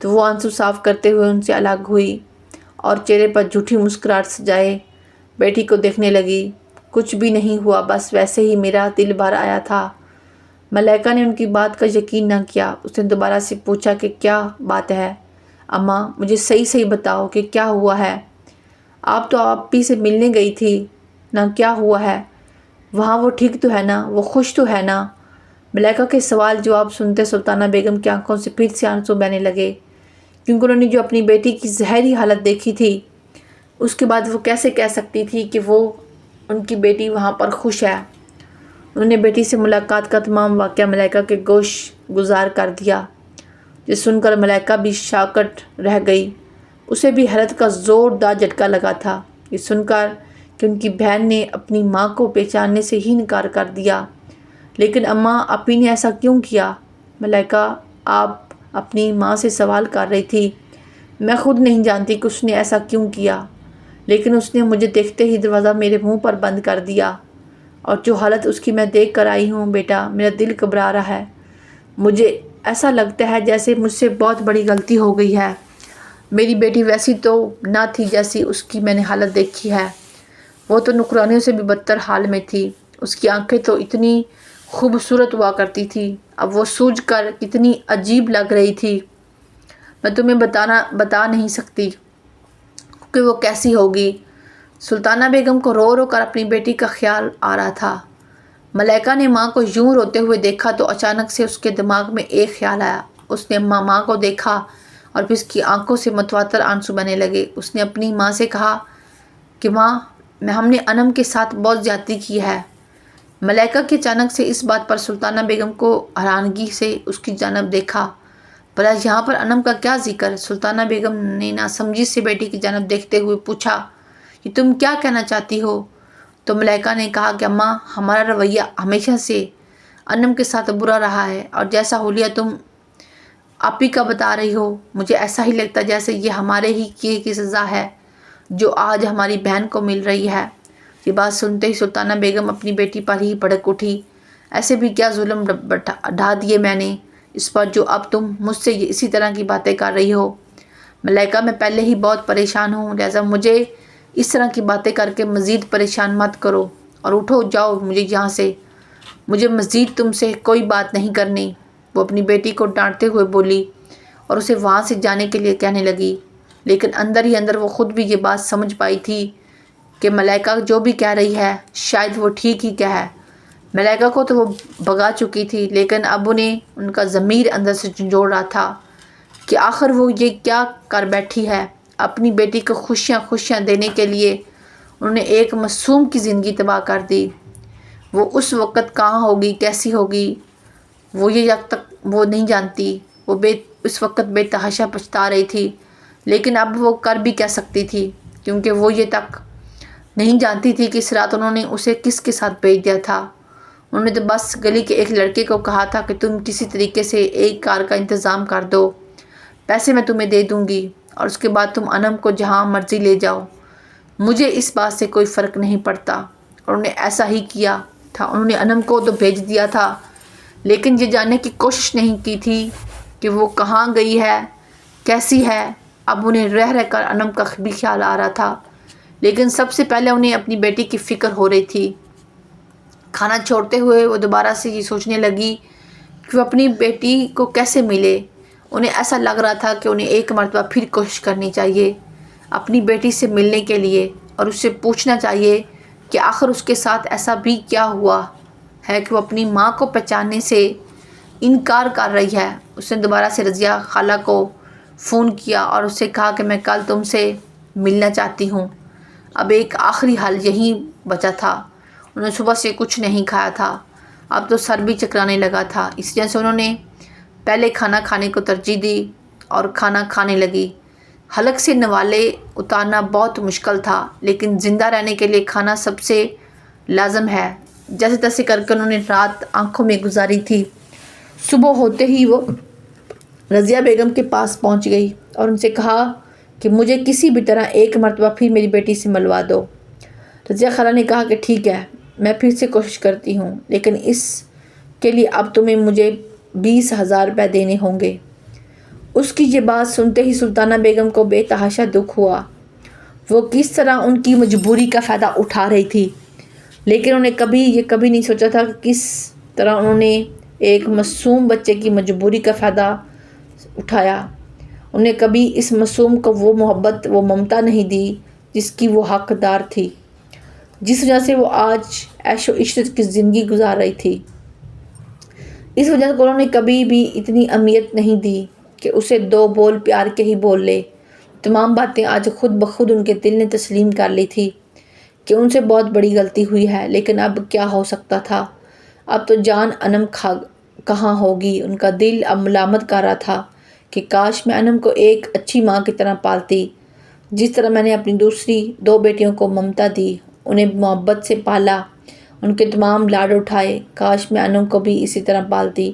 تو وہ آنسو صاف کرتے ہوئے ان سے الگ ہوئی اور چہرے پر جھوٹی مسکراہٹ سجائے بیٹی کو دیکھنے لگی۔ کچھ بھی نہیں ہوا، بس ویسے ہی میرا دل بھر آیا تھا۔ ملائکہ نے ان کی بات کا یقین نہ کیا۔ اس نے دوبارہ سے پوچھا کہ کیا بات ہے اماں، مجھے صحیح بتاؤ کہ کیا ہوا ہے۔ آپ تو آپی سے ملنے گئی تھی نا، کیا ہوا ہے؟ وہاں وہ ٹھیک تو ہے نا، وہ خوش تو ہے نا؟ ملائکہ کے سوال جواب سنتے سلطانہ بیگم کی آنکھوں سے پھر سے آنسو بہنے لگے، کیونکہ انہوں نے جو اپنی بیٹی کی زہری حالت دیکھی تھی، اس کے بعد وہ کیسے کہہ سکتی تھی کہ وہ ان کی بیٹی وہاں پر خوش ہے۔ انہوں نے بیٹی سے ملاقات کا تمام واقعہ ملائکہ کے گوش گزار کر دیا، جس سن کر ملائکہ بھی شاکٹ رہ گئی۔ اسے بھی حیرت کا زوردار جھٹکا لگا تھا، یہ سن کر کہ ان کی بہن نے اپنی ماں کو پہچاننے سے ہی انکار کر دیا۔ لیکن اماں، آپی نے ایسا کیوں کیا؟ ملائکہ آپ اپنی ماں سے سوال کر رہی تھی۔ میں خود نہیں جانتی کہ اس نے ایسا کیوں کیا، لیکن اس نے مجھے دیکھتے ہی دروازہ میرے منہ پر بند کر دیا، اور جو حالت اس کی میں دیکھ کر آئی ہوں بیٹا، میرا دل گھبرا رہا ہے۔ مجھے ایسا لگتا ہے جیسے مجھ سے بہت بڑی غلطی ہو گئی ہے۔ میری بیٹی ویسی تو نہ تھی جیسی اس کی میں نے حالت دیکھی ہے، وہ تو نکرانیوں سے بھی بدتر حال میں تھی۔ اس کی آنکھیں تو اتنی خوبصورت ہوا کرتی تھی، اب وہ سوج کر کتنی عجیب لگ رہی تھی، میں تمہیں بتا نہیں سکتی کہ وہ کیسی ہوگی۔ سلطانہ بیگم کو رو رو کر اپنی بیٹی کا خیال آ رہا تھا۔ ملائکہ نے ماں کو یوں روتے ہوئے دیکھا تو اچانک سے اس کے دماغ میں ایک خیال آیا۔ اس نے ماں کو دیکھا اور پھر اس کی آنکھوں سے متواتر آنسو بہنے لگے۔ اس نے اپنی ماں سے کہا کہ ماں، ہم نے انم کے ساتھ بہت زیادتی کی ہے۔ ملائکہ کے اچانک سے اس بات پر سلطانہ بیگم کو حیرانگی سے اس کی جانب دیکھا۔ بھلا یہاں پر انم کا کیا ذکر؟ سلطانہ بیگم نے ناسمجھی سے بیٹی کی جانب دیکھتے ہوئے پوچھا کہ تم کیا کہنا چاہتی ہو؟ تو ملائکہ نے کہا کہ اماں، ہمارا رویہ ہمیشہ سے انم کے ساتھ برا رہا ہے، اور جیسا حلیہ تم آپی کا بتا رہی ہو، مجھے ایسا ہی لگتا جیسے یہ ہمارے ہی کیے کی سزا ہے جو آج ہماری بہن کو مل رہی ہے۔ یہ بات سنتے ہی سلطانہ بیگم اپنی بیٹی پر ہی بھڑک اٹھی۔ ایسے بھی کیا ظلم ڈھا دیے میں نے اس پر جو اب تم مجھ سے اسی طرح کی باتیں کر رہی ہو؟ ملائکہ، میں پہلے ہی بہت پریشان ہوں، لہٰذا مجھے اس طرح کی باتیں کر کے مزید پریشان مت کرو، اور اٹھو جاؤ مجھے یہاں سے، مجھے مزید تم سے کوئی بات نہیں کرنی۔ وہ اپنی بیٹی کو ڈانٹتے ہوئے بولی اور اسے وہاں سے جانے کے لیے کہنے لگی، لیکن اندر ہی اندر وہ خود بھی یہ بات سمجھ پائی تھی کہ ملائکہ جو بھی کہہ رہی ہے شاید وہ ٹھیک ہی کہہ ہے۔ ملائکہ کو تو وہ بھگا چکی تھی، لیکن اب انہیں ان کا ضمیر اندر سے جھنجھوڑ رہا تھا کہ آخر وہ یہ کیا کر بیٹھی ہے۔ اپنی بیٹی کو خوشیاں دینے کے لیے انہوں نے ایک معصوم کی زندگی تباہ کر دی۔ وہ اس وقت کہاں ہوگی، کیسی ہوگی، وہ یہ اب تک وہ نہیں جانتی۔ وہ اس وقت بے تحاشا پچھتا رہی تھی، لیکن اب وہ کر بھی کہہ سکتی تھی، کیونکہ وہ یہ تک نہیں جانتی تھی کہ اس رات انہوں نے اسے کس کے ساتھ بھیج دیا تھا۔ انہوں نے تو بس گلی کے ایک لڑکے کو کہا تھا کہ تم کسی طریقے سے ایک کار کا انتظام کر دو، پیسے میں تمہیں دے دوں گی، اور اس کے بعد تم انم کو جہاں مرضی لے جاؤ، مجھے اس بات سے کوئی فرق نہیں پڑتا۔ اور انہوں نے ایسا ہی کیا تھا، انہوں نے انم کو تو بھیج دیا تھا، لیکن یہ جاننے کی کوشش نہیں کی تھی کہ وہ کہاں گئی ہے، کیسی ہے۔ اب انہیں رہ کر انم کا بھی خیال آ رہا تھا، لیکن سب سے پہلے انہیں اپنی بیٹی کی فکر ہو رہی تھی۔ کھانا چھوڑتے ہوئے وہ دوبارہ سے یہ سوچنے لگی کہ وہ اپنی بیٹی کو کیسے ملے۔ انہیں ایسا لگ رہا تھا کہ انہیں ایک مرتبہ پھر کوشش کرنی چاہیے اپنی بیٹی سے ملنے کے لیے، اور اس سے پوچھنا چاہیے کہ آخر اس کے ساتھ ایسا بھی کیا ہوا ہے کہ وہ اپنی ماں کو پہچاننے سے انکار کر رہی ہے۔ اس نے دوبارہ سے رضیہ خالہ کو فون کیا اور اس سے کہا کہ میں کل تم سے ملنا چاہتی ہوں۔ اب ایک آخری حل یہی بچا تھا۔ انہوں نے صبح سے کچھ نہیں کھایا تھا، اب تو سر بھی چکرانے لگا تھا، اس وجہ سے انہوں نے پہلے کھانا کھانے کو ترجیح دی اور کھانا کھانے لگی۔ حلق سے نوالے اتارنا بہت مشکل تھا، لیکن زندہ رہنے کے لیے کھانا سب سے لازم ہے۔ جیسے تیسے کر کے انہوں نے رات آنکھوں میں گزاری تھی۔ صبح ہوتے ہی وہ رضیہ بیگم کے پاس پہنچ گئی اور ان سے کہا کہ مجھے کسی بھی طرح ایک مرتبہ پھر میری بیٹی سے ملوا دو۔ رضیہ خالہ نے کہا کہ ٹھیک ہے، میں پھر سے کوشش کرتی ہوں، لیکن اس کے لیے اب تمہیں مجھے 20,000 روپے دینے ہوں گے۔ اس کی یہ بات سنتے ہی سلطانہ بیگم کو بے تحاشا دکھ ہوا۔ وہ کس طرح ان کی مجبوری کا فائدہ اٹھا رہی تھی، لیکن انہیں کبھی نہیں سوچا تھا کہ کس طرح انہوں نے ایک معصوم بچے کی مجبوری کا فائدہ اٹھایا۔ انہیں کبھی اس معصوم کو وہ محبت، وہ ممتا نہیں دی جس کی وہ حقدار تھی، جس وجہ سے وہ آج عیش و عشرت کی زندگی گزار رہی تھی۔ اس وجہ سے انہوں نے کبھی بھی اتنی اہمیت نہیں دی کہ اسے دو بول پیار کے ہی بول لے۔ تمام باتیں آج خود بخود ان کے دل نے تسلیم کر لی تھی کہ ان سے بہت بڑی غلطی ہوئی ہے، لیکن اب کیا ہو سکتا تھا؟ اب تو جان انم کہاں ہوگی؟ ان کا دل اب ملامت کر رہا تھا کہ کاش میں انم کو ایک اچھی ماں کی طرح پالتی، جس طرح میں نے اپنی دوسری دو بیٹیوں کو ممتا دی، انہیں محبت سے پالا، ان کے تمام لاڈ اٹھائے۔ کاش میں انم کو بھی اسی طرح پالتی،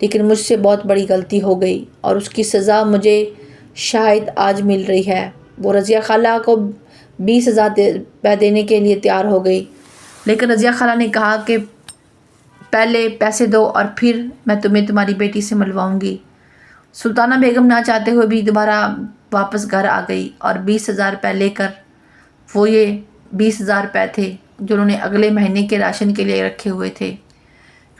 لیکن مجھ سے بہت بڑی غلطی ہو گئی اور اس کی سزا مجھے شاید آج مل رہی ہے۔ وہ رضیہ خالہ کو 20,000 روپے دینے کے لیے تیار ہو گئی، لیکن رضیہ خالہ نے کہا کہ پہلے پیسے دو اور پھر میں تمہیں تمہاری بیٹی سے ملواؤں گی۔ سلطانہ بیگم نہ چاہتے ہوئے بھی دوبارہ واپس گھر آ گئی اور 20,000 روپے لے کر، وہ یہ 20,000 روپے تھے جو انہوں نے اگلے مہینے کے راشن کے لیے رکھے ہوئے تھے،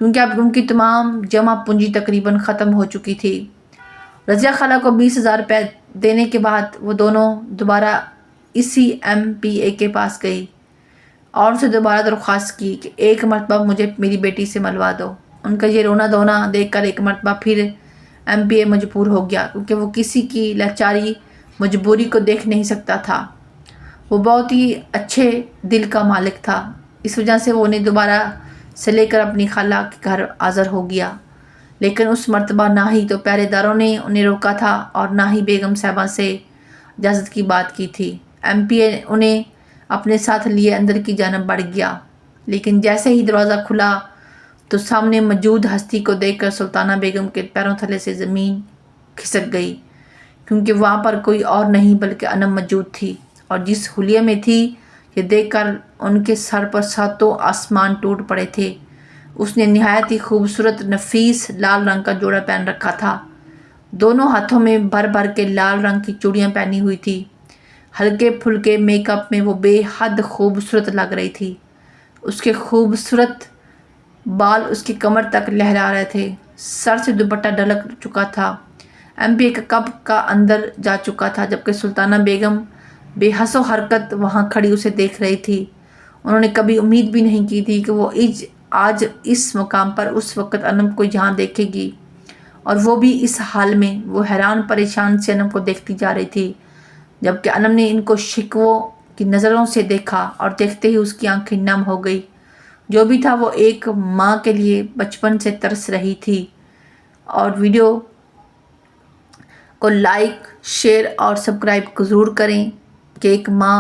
کیونکہ اب ان کی تمام جمع پونجی تقریباً ختم ہو چکی تھی۔ رضیہ خالہ کو 20,000 روپے دینے کے بعد وہ دونوں دوبارہ اسی MPA کے پاس گئی اور ان سے دوبارہ درخواست کی کہ ایک مرتبہ مجھے میری بیٹی سے ملوا دو۔ ان کا یہ رونا دھونا دیکھ کر ایک مرتبہ پھر MPA مجبور ہو گیا، کیونکہ وہ کسی کی لاچاری مجبوری کو دیکھ نہیں سکتا تھا۔ وہ بہت ہی اچھے دل کا مالک تھا، اس وجہ سے وہ انہیں دوبارہ سے لے کر اپنی خالہ کے گھر حاضر ہو گیا، لیکن اس مرتبہ نہ ہی تو پہرے داروں نے انہیں روکا تھا اور نہ ہی بیگم صاحبہ سے اجازت کی بات کی تھی۔ MPA انہیں اپنے ساتھ لیے اندر کی جانب بڑھ گیا، لیکن جیسے ہی دروازہ کھلا تو سامنے موجود ہستی کو دیکھ کر سلطانہ بیگم کے پیروں تلے سے زمین کھسک گئی، کیونکہ وہاں پر کوئی اور نہیں بلکہ انم موجود تھی، اور جس حلیے میں تھی یہ دیکھ کر ان کے سر پر ساتوں آسمان ٹوٹ پڑے تھے۔ اس نے نہایت ہی خوبصورت نفیس لال رنگ کا جوڑا پہن رکھا تھا، دونوں ہاتھوں میں بھر بھر کے لال رنگ کی چوڑیاں پہنی ہوئی تھی، ہلکے پھلکے میک اپ میں وہ بے حد خوبصورت لگ رہی تھی۔ اس کے خوبصورت بال اس کی کمر تک لہرا رہے تھے، سر سے دوپٹہ ڈھلک چکا تھا۔ MPA کا کب کا اندر جا چکا تھا، جبکہ سلطانہ بیگم بے حس و حرکت وہاں کھڑی اسے دیکھ رہی تھی۔ انہوں نے کبھی امید بھی نہیں کی تھی کہ وہ آج اس مقام پر اس وقت انم کو یہاں دیکھے گی، اور وہ بھی اس حال میں۔ وہ حیران پریشان سے انم کو دیکھتی جا رہی تھی، جبکہ انم نے ان کو شکووں کی نظروں سے دیکھا اور دیکھتے ہی اس کی آنکھیں نم ہو گئی۔ جو بھی تھا وہ ایک ماں کے لیے بچپن سے ترس رہی تھی۔ اور ویڈیو کو لائک، شیئر اور سبسکرائب ضرور کریں کہ ایک ماں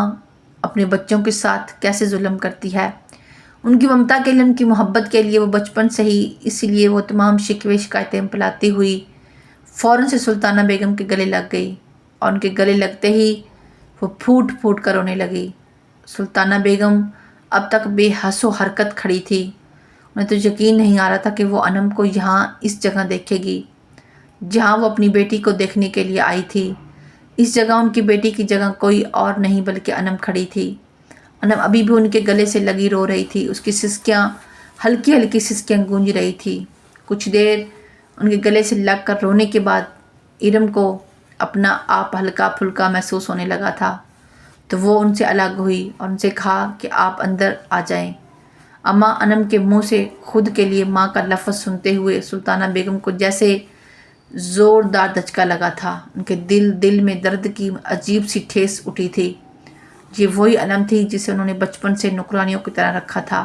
اپنے بچوں کے ساتھ کیسے ظلم کرتی ہے۔ ان کی ممتا کے لیے، ان کی محبت کے لیے وہ بچپن سے ہی، اسی لیے وہ تمام شکوے شکایتیں پلاتی ہوئی فوراً سے سلطانہ بیگم کے گلے لگ گئی، اور ان کے گلے لگتے ہی وہ پھوٹ پھوٹ کر رونے لگی۔ سلطانہ بیگم اب تک بے حس و حرکت کھڑی تھی، انہیں تو یقین نہیں آ رہا تھا کہ وہ انم کو یہاں اس جگہ دیکھے گی جہاں وہ اپنی بیٹی کو دیکھنے کے لیے آئی تھی۔ اس جگہ ان کی بیٹی کی جگہ کوئی اور نہیں بلکہ انم کھڑی تھی۔ انم ابھی بھی ان کے گلے سے لگی رو رہی تھی، اس کی سسکیاں، ہلکی ہلکی سسکیاں گونج رہی تھی۔ کچھ دیر ان کے گلے سے لگ کر رونے کے بعد ارم کو اپنا آپ ہلکا پھلکا محسوس ہونے لگا تھا، تو وہ ان سے الگ ہوئی اور ان سے کہا کہ آپ اندر آ جائیں۔ اماں انم کے منہ سے خود کے لیے ماں کا لفظ سنتے ہوئے سلطانہ بیگم کو جیسے زوردار دھچکا لگا تھا، ان کے دل میں درد کی عجیب سی ٹھیس اٹھی تھی۔ یہ وہی انم تھی جسے انہوں نے بچپن سے نوکرانیوں کی طرح رکھا تھا۔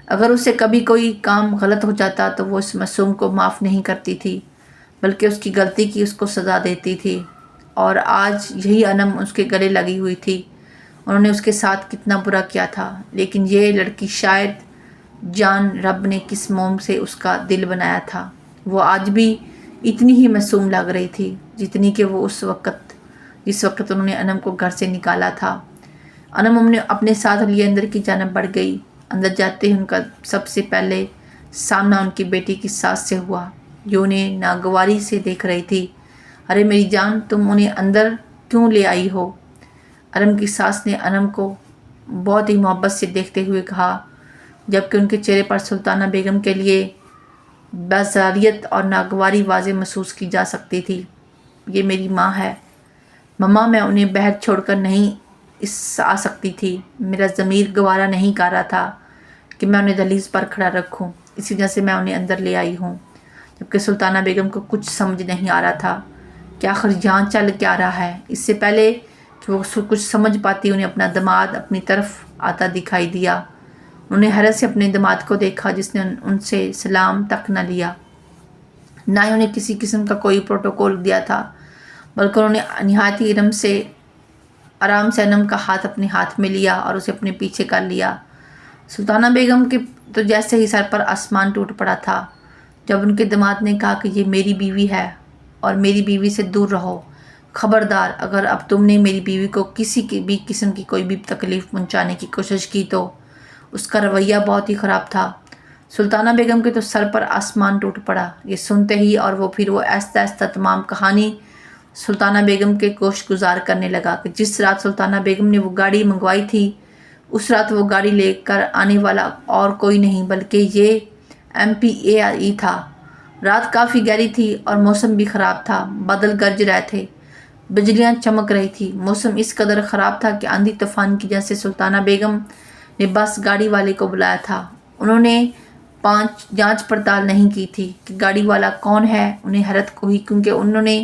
اگر اس سے کبھی کوئی کام غلط ہو جاتا تو وہ اس معصوم کو معاف نہیں کرتی تھی، بلکہ اس کی غلطی کی اس کو سزا دیتی تھی، اور آج یہی انم اس کے گلے لگی ہوئی تھی۔ انہوں نے اس کے ساتھ کتنا برا کیا تھا، لیکن یہ لڑکی شاید جان رب نے کس موم سے اس کا دل بنایا تھا، وہ آج بھی اتنی ہی معصوم لگ رہی تھی جتنی کہ وہ جس وقت انہوں نے انم کو گھر سے نکالا تھا۔ انم نے اپنے ساتھ لیے اندر کی جانب بڑھ گئی۔ اندر جاتے ہی ان کا سب سے پہلے سامنا ان کی بیٹی کی ساس سے ہوا، جو انہیں ناگواری سے دیکھ رہی تھی۔ ارے میری جان، تم انہیں اندر کیوں لے آئی ہو؟ انم کی ساس نے انم کو بہت ہی محبت سے دیکھتے ہوئے کہا، جبکہ ان کے چہرے پر سلطانہ بیگم کے لیے بیزاریت اور ناگواری واضح محسوس کی جا سکتی تھی۔ یہ میری ماں ہے مما، میں انہیں باہر چھوڑ کر نہیں آ سکتی تھی۔ میرا ضمیر گوارا نہیں کر رہا تھا کہ میں انہیں دہلیز پر کھڑا رکھوں، اسی وجہ سے میں انہیں اندر لے آئی ہوں۔ جبکہ سلطانہ بیگم کو کچھ سمجھ نہیں آ رہا تھا کہ آخر یہاں چل کیا رہا ہے۔ اس سے پہلے کہ وہ کچھ سمجھ پاتی، انہیں اپنا داماد اپنی طرف آتا دکھائی دیا۔ انہوں نے حیرت سے اپنے داماد کو دیکھا، جس نے ان سے سلام تک نہ لیا، نہ ہی انہیں کسی قسم کا کوئی پروٹوکول دیا تھا، بلکہ انہوں نے نہایت ہی آرام سے انم کا ہاتھ اپنے ہاتھ میں لیا اور اسے اپنے پیچھے کر لیا۔ سلطانہ بیگم کے تو جیسے ہی سر پر آسمان ٹوٹ پڑا تھا جب ان کے داماد نے کہا کہ یہ میری بیوی ہے اور میری بیوی سے دور رہو۔ خبردار، اگر اب تم نے میری بیوی کو کسی بھی قسم کی کوئی بھی تکلیف پہنچانے کی کوشش کی تو۔ اس کا رویہ بہت ہی خراب تھا۔ سلطانہ بیگم کے تو سر پر آسمان ٹوٹ پڑا یہ سنتے ہی، اور پھر وہ آہستہ آہستہ تمام کہانی سلطانہ بیگم کے گوش گزار کرنے لگا کہ جس رات سلطانہ بیگم نے وہ گاڑی منگوائی تھی، اس رات وہ گاڑی لے کر آنے والا اور کوئی نہیں بلکہ یہ MPAI تھا۔ رات کافی گہری تھی اور موسم بھی خراب تھا۔ بادل گرج رہے تھے، بجلیاں چمک رہی تھی۔ موسم اس قدر خراب تھا کہ آندھی طوفان کی وجہ سے سلطانہ بیگم نے بس گاڑی والے کو بلایا تھا۔ انہوں نے جانچ پڑتال نہیں کی تھی کہ گاڑی والا کون ہے۔ انہیں حیرت ہوئی کیونکہ انہوں نے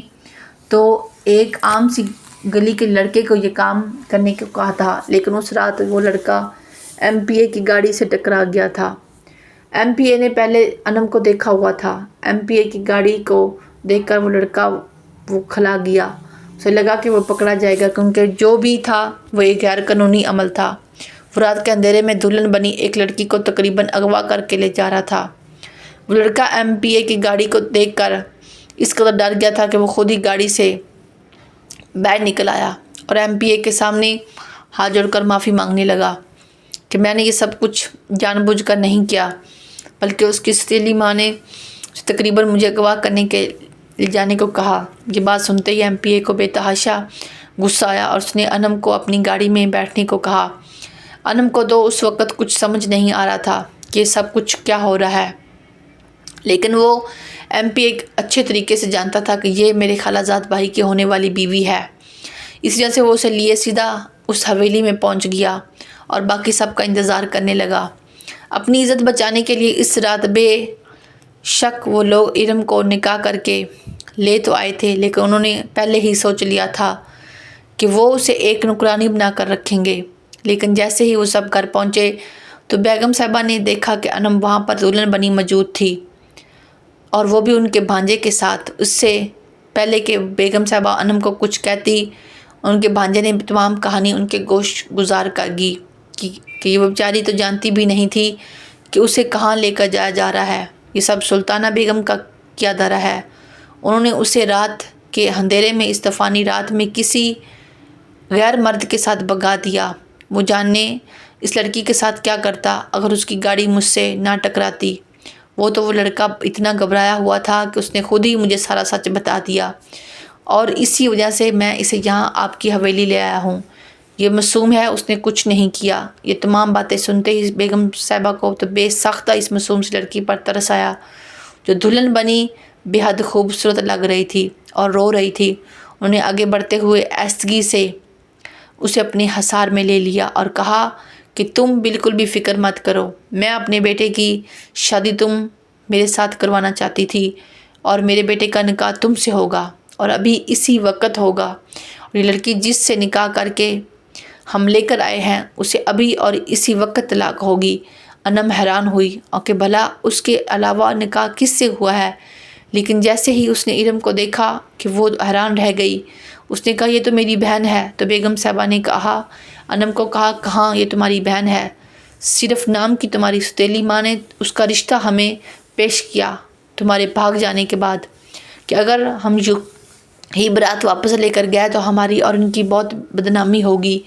تو ایک عام سی گلی کے لڑکے کو یہ کام کرنے کو کہا تھا، لیکن اس رات وہ لڑکا MPA کی گاڑی سے ٹکرا گیا تھا۔ MPA نے پہلے انم کو دیکھا ہوا تھا۔ MPA کی گاڑی کو دیکھ کر وہ لڑکا کھلا گیا۔ اسے لگا کہ وہ پکڑا جائے گا کیونکہ جو بھی تھا وہ ایک غیر قانونی عمل تھا۔ وہ رات کے اندھیرے میں دلہن بنی ایک لڑکی کو تقریباً اغوا کر کے لے جا رہا تھا۔ وہ لڑکا MPA کی گاڑی کو دیکھ کر اس قدر ڈر گیا تھا کہ وہ خود ہی گاڑی سے باہر نکل آیا اور MPA کے سامنے ہاتھ جوڑ کر معافی مانگنے لگا کہ میں نے یہ سب کچھ جان بوجھ کر نہیں کیا، بلکہ اس کی سوتیلی ماں نے تقریباً مجھے اغوا کرنے کے لے جانے کو کہا۔ یہ بات سنتے ہی MPA کو بے تحاشا غصہ آیا اور اس نے انم کو اپنی گاڑی میں بیٹھنے کو کہا۔ انم کو تو اس وقت کچھ سمجھ نہیں آ رہا تھا کہ یہ سب کچھ کیا ہو رہا ہے، لیکن وہ MPA اچھے طریقے سے جانتا تھا کہ یہ میرے خالہ زاد بھائی کی ہونے والی بیوی ہے۔ اس وجہ سے وہ اسے لیے سیدھا اس حویلی میں پہنچ گیا اور باقی سب کا انتظار کرنے لگا۔ اپنی عزت بچانے کے لیے اس رات بے شک وہ لوگ ارم کو نکاح کر کے لے تو آئے تھے، لیکن انہوں نے پہلے ہی سوچ لیا تھا کہ وہ اسے ایک نوکرانی بنا کر رکھیں گے۔ لیکن جیسے ہی وہ سب گھر پہنچے تو بیگم صاحبہ نے دیکھا کہ انم وہاں پر دلہن بنی موجود تھی، اور وہ بھی ان کے بھانجے کے ساتھ۔ اس سے پہلے کہ بیگم صاحبہ انم کو کچھ کہتی، ان کے بھانجے نے تمام کہانی ان کے گوش گزار کر گی کہ وہ بیچاری تو جانتی بھی نہیں تھی کہ اسے کہاں لے کر جایا جا رہا ہے۔ یہ سب سلطانہ بیگم کا کیا دھرا ہے۔ انہوں نے اسے رات کے اندھیرے میں اس طوفانی رات میں کسی غیر مرد کے ساتھ بھگا دیا۔ وہ جانے اس لڑکی کے ساتھ کیا کرتا اگر اس کی گاڑی مجھ سے نہ ٹکراتی۔ وہ لڑکا اتنا گھبرایا ہوا تھا کہ اس نے خود ہی مجھے سارا سچ بتا دیا، اور اسی وجہ سے میں اسے یہاں آپ کی حویلی لے آیا ہوں۔ یہ معصوم ہے، اس نے کچھ نہیں کیا۔ یہ تمام باتیں سنتے ہی بیگم صاحبہ کو تو بے ساختہ اس معصوم سی لڑکی پر ترس آیا جو دلہن بنی بے حد خوبصورت لگ رہی تھی اور رو رہی تھی۔ انہوں نے آگے بڑھتے ہوئے آہستگی سے اسے اپنے حصار میں لے لیا اور کہا کہ تم بالکل بھی فکر مت کرو، میں اپنے بیٹے کی شادی تم میرے ساتھ کروانا چاہتی تھی، اور میرے بیٹے کا نکاح تم سے ہوگا اور ابھی اسی وقت ہوگا، اور یہ لڑکی جس سے نکاح کر کے ہم لے کر آئے ہیں اسے ابھی اور اسی وقت طلاق ہوگی۔ انم حیران ہوئی اور کہ بھلا اس کے علاوہ نکاح کس سے ہوا ہے، لیکن جیسے ہی اس نے ارم کو دیکھا کہ وہ حیران رہ گئی۔ اس نے کہا یہ تو میری بہن ہے۔ تو بیگم صاحبہ نے کہا انم کو کہاں یہ تمہاری بہن ہے، صرف نام کی تمہاری سوتیلی ماں نے اس کا رشتہ ہمیں پیش کیا تمہارے بھاگ جانے کے بعد کہ اگر ہم یوں ہی برات واپس لے کر گئے تو ہماری اور ان کی بہت بدنامی ہوگی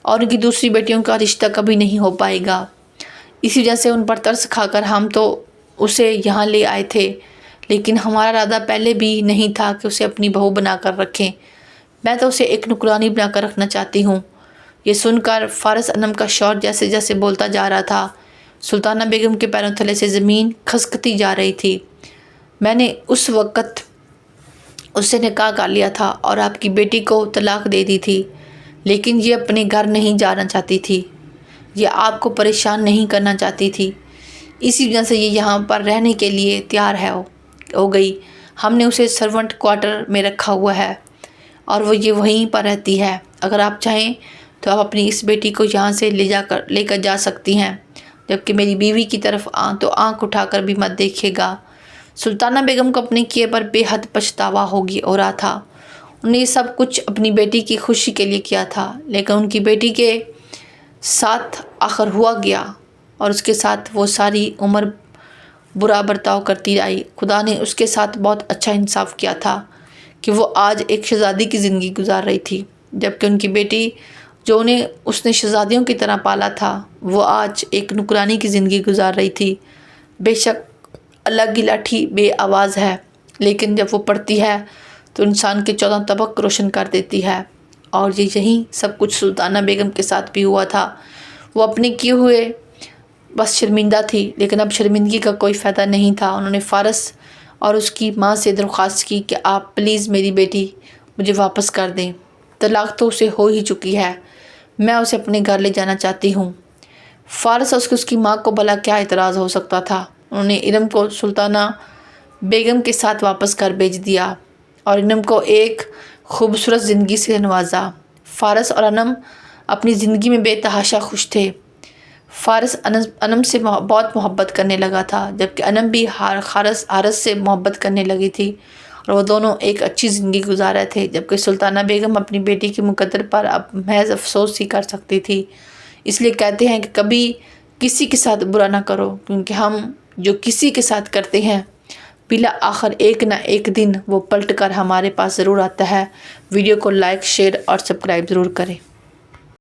اور ان کی دوسری بیٹیوں کا رشتہ کبھی نہیں ہو پائے گا۔ اسی وجہ سے ان پر ترس کھا کر ہم تو اسے یہاں لے آئے تھے، لیکن ہمارا ارادہ پہلے بھی نہیں تھا کہ اسے اپنی بہو بنا کر رکھیں۔ میں تو اسے ایک نوکرانی بنا کر رکھنا چاہتی ہوں۔ یہ سن کر فارس انم کا شوہر جیسے جیسے بولتا جا رہا تھا، سلطانہ بیگم کے پیروں تلے سے زمین کھسکتی جا رہی تھی۔ میں نے اس وقت اس سے نکاح کر لیا تھا اور آپ کی بیٹی کو طلاق دے دی تھی، لیکن یہ اپنے گھر نہیں جانا چاہتی تھی، یہ آپ کو پریشان نہیں کرنا چاہتی تھی، اسی وجہ سے یہ یہاں پر رہنے کے لیے تیار ہو گئی۔ ہم نے اسے سرونٹ کوارٹر میں رکھا ہوا ہے اور وہ یہ وہیں پر رہتی ہے۔ اگر آپ چاہیں تو آپ اپنی اس بیٹی کو یہاں سے لے کر جا سکتی ہیں، جبکہ میری بیوی کی طرف تو آنکھ اٹھا کر بھی مت دیکھے گا۔ سلطانہ بیگم کو اپنے کیے پر بے حد پچھتاوا ہو رہا تھا۔ انہوں نے یہ سب کچھ اپنی بیٹی کی خوشی کے لیے کیا تھا، لیکن ان کی بیٹی کے ساتھ آخر ہوا گیا اور اس کے ساتھ وہ ساری عمر برا برتاؤ کرتی آئی۔ خدا نے اس کے ساتھ بہت اچھا انصاف کیا تھا کہ وہ آج ایک شہزادی کی زندگی گزار رہی تھی، جبکہ ان کی بیٹی جو اس نے شہزادیوں کی طرح پالا تھا، وہ آج ایک نوکرانی کی زندگی گزار رہی تھی۔ بے شک اللہ کی لاٹھی بے آواز ہے، لیکن جب وہ پڑتی ہے تو انسان کے 14 طبق روشن کر دیتی ہے، اور یہی سب کچھ سلطانہ بیگم کے ساتھ بھی ہوا تھا۔ وہ اپنے کیے ہوئے بس شرمندہ تھی، لیکن اب شرمندگی کا کوئی فائدہ نہیں تھا۔ انہوں نے فارس اور اس کی ماں سے درخواست کی کہ آپ پلیز میری بیٹی مجھے واپس کر دیں، طلاق تو اسے ہو ہی چکی ہے، میں اسے اپنے گھر لے جانا چاہتی ہوں۔ فارس اور اس کی ماں کو بھلا کیا اعتراض ہو سکتا تھا۔ انہوں نے انم کو سلطانہ بیگم کے ساتھ واپس کر بھیج دیا اور انم کو ایک خوبصورت زندگی سے نوازا۔ فارس اور انم اپنی زندگی میں بے تحاشا خوش تھے۔ فارس انم سے بہت محبت کرنے لگا تھا، جبکہ انم بھی حارث سے محبت کرنے لگی تھی، اور وہ دونوں ایک اچھی زندگی گزار رہے تھے، جبکہ سلطانہ بیگم اپنی بیٹی کی مقدر پر اب محض افسوس ہی کر سکتی تھی۔ اس لیے کہتے ہیں کہ کبھی کسی کے ساتھ برا نہ کرو، کیونکہ ہم جو کسی کے ساتھ کرتے ہیں بلا آخر ایک نہ ایک دن وہ پلٹ کر ہمارے پاس ضرور آتا ہے۔ ویڈیو کو لائک، شیئر اور سبسکرائب ضرور کریں۔